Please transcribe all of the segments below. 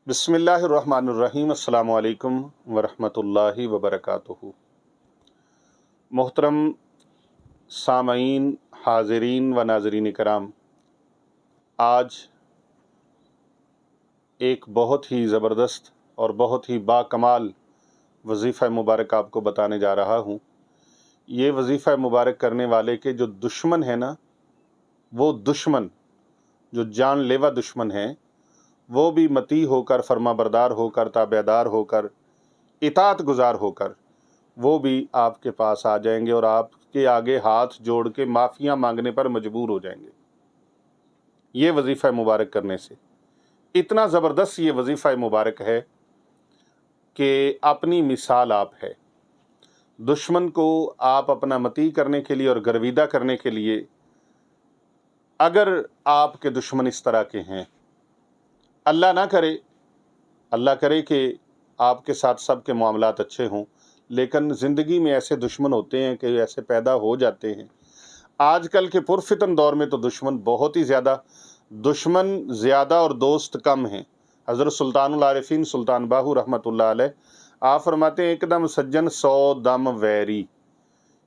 बिस्मिल्लाहिर्रहमानिर्रहीम। अस्सलामु अलैकुम वरहमतुल्लाहि वबरकातुहू। मोहतरम सामईन, हाज़रीन व नाज़रीन कराम, आज एक बहुत ही ज़बरदस्त और बहुत ही बाकमाल वजीफ़ा मुबारक आपको बताने जा रहा हूँ। ये वजीफ़ा मुबारक करने वाले के जो दुश्मन है ना, वो दुश्मन जो जानलेवा दुश्मन हैं, वो भी मती होकर, फर्माबरदार होकर, ताबेदार होकर, इताअत गुजार होकर वो भी आपके पास आ जाएंगे और आपके आगे हाथ जोड़ के माफ़ियाँ मांगने पर मजबूर हो जाएंगे। ये वजीफ़ा मुबारक करने से इतना ज़बरदस्त ये वजीफ़ा मुबारक है कि अपनी मिसाल आप है। दुश्मन को आप अपना मती करने के लिए और गर्विदा करने के लिए, अगर आपके दुश्मन इस तरह के हैं, अल्लाह ना करे, अल्लाह करे कि आपके साथ सब के मामलात अच्छे हों, लेकिन ज़िंदगी में ऐसे दुश्मन होते हैं कि ऐसे पैदा हो जाते हैं। आजकल के पुरफितन दौर में तो दुश्मन बहुत ही ज़्यादा, दुश्मन ज़्यादा और दोस्त कम हैं। हज़रत सुल्तानुल आरिफीन सुल्तान बाहू रहमतुल्लाह अलैह आप फरमाते हैं, एकदम सज्जन 100 दम वैरी,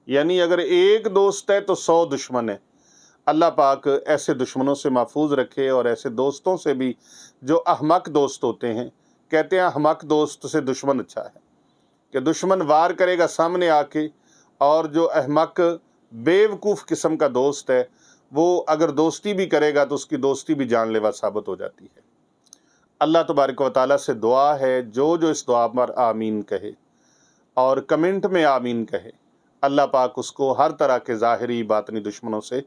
यानी अगर एक दोस्त है तो 100 दुश्मन है। अल्लाह पाक ऐसे दुश्मनों से महफूज रखे और ऐसे दोस्तों से भी जो अहमक दोस्त होते हैं। कहते हैं अहमक दोस्त से दुश्मन अच्छा है, कि दुश्मन वार करेगा सामने आके, और जो अहमक बेवकूफ़ किस्म का दोस्त है वो अगर दोस्ती भी करेगा तो उसकी दोस्ती भी जानलेवा साबित हो जाती है। अल्लाह तबारक व तआला से दुआ है, जो इस दुआ पर आमीन कहे और कमेंट में आमीन कहे, अल्लाह पाक उसको हर तरह के ज़ाहिरी बातनी दुश्मनों से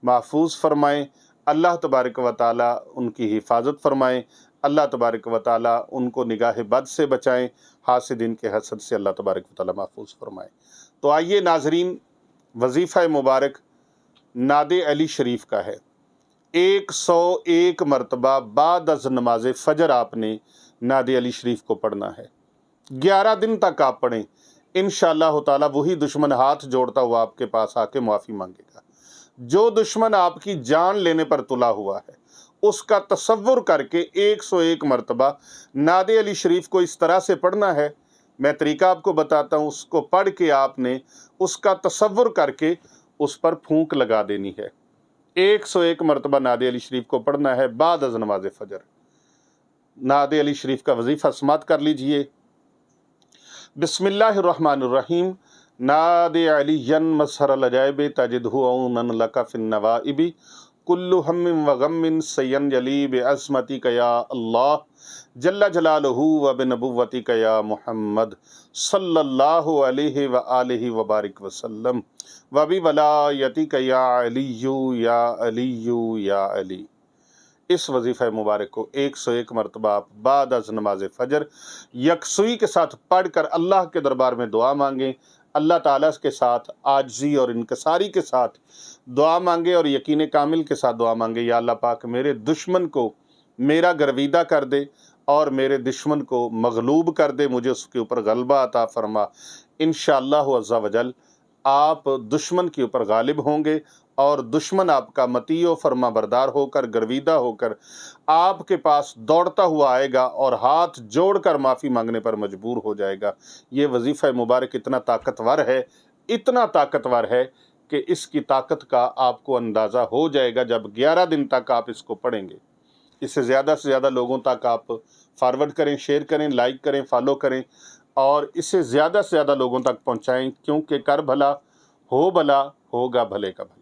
महफूज फरमाएँ। अल्लाह तबारक व तआला उनकी हिफाजत फरमाएँ। अल्लाह तबारक व तआला उनको निगाह बद से बचाएँ, हासिदीन के हसद से अल्लाह तबारक व तआला महफूज फरमाएँ। तो आइए नाजरीन, वजीफ़ा मुबारक नादे अली शरीफ का है। 101 मरतबा बाद अज़ नमाज फ़जर आपने नादे अली शरीफ को पढ़ना है। 11 दिन तक आप पढ़ें, इंशाअल्लाह ताला वही दुश्मन हाथ जोड़ता हुआ आपके पास आके माफ़ी मांगेगा। जो दुश्मन आपकी जान लेने पर तुला हुआ है, उसका तसव्वुर करके 101 मरतबा नादे अली शरीफ को इस तरह से पढ़ना है। मैं तरीका आपको बताता हूँ, उसको पढ़ के आपने उसका तसव्वुर करके उस पर फूंक लगा देनी है। 101 मरतबा नादे अली शरीफ को पढ़ना है बाद अज़ नमाज फ़जर। नादे अली शरीफ का वजीफ़ा समात कर लीजिए। बिस्मिल्लाहिर्रहमानिर्रहीम। नादे अलियन मसहरल अजाइब तजिदहु औनन लका फिन नवाइबी कुल्लु हम्मिन व गम्मिन सयंजली बिअज़मतिक या अल्लाह जल्ला जलालुहु व बिनबुव्वतिक या मुहम्मद सल्लल्लाहु अलैहि व आलिहि व बारिक वसल्लम व बिवलायतिक या अलिय्यु या अलिय्यु या अली। इस वजीफ़ा मुबारक को 101 मरतबा आप बाद अज़ नमाज फ़जर यकसुई के साथ पढ़कर अल्लाह के दरबार में दुआ मांगें। अल्लाह ताला के साथ आजिज़ी और इनकसारी के साथ दुआ मांगे और यकीन कामिल के साथ दुआ मांगे, या अल्लाह पाक मेरे दुश्मन को मेरा गर्विदा कर दे और मेरे दुश्मन को मगलूब कर दे, मुझे उसके ऊपर गलबा अता फरमा। इंशाअल्लाह अज़्ज़ा वजल आप दुश्मन के ऊपर गालिब होंगे और दुश्मन आपका मतीओ फरमा बरदार होकर, गर्विदा होकर आपके पास दौड़ता हुआ आएगा और हाथ जोड़कर माफ़ी मांगने पर मजबूर हो जाएगा। ये वजीफ़ा मुबारक इतना ताकतवर है, इतना ताकतवर है कि इसकी ताकत का आपको अंदाज़ा हो जाएगा जब 11 दिन तक आप इसको पढ़ेंगे। इसे ज़्यादा से ज़्यादा लोगों तक आप फॉरवर्ड करें, शेयर करें, लाइक करें, फॉलो करें और इसे ज़्यादा से ज़्यादा लोगों तक पहुँचाएँ, क्योंकि कर भला हो भला, होगा भले का भला।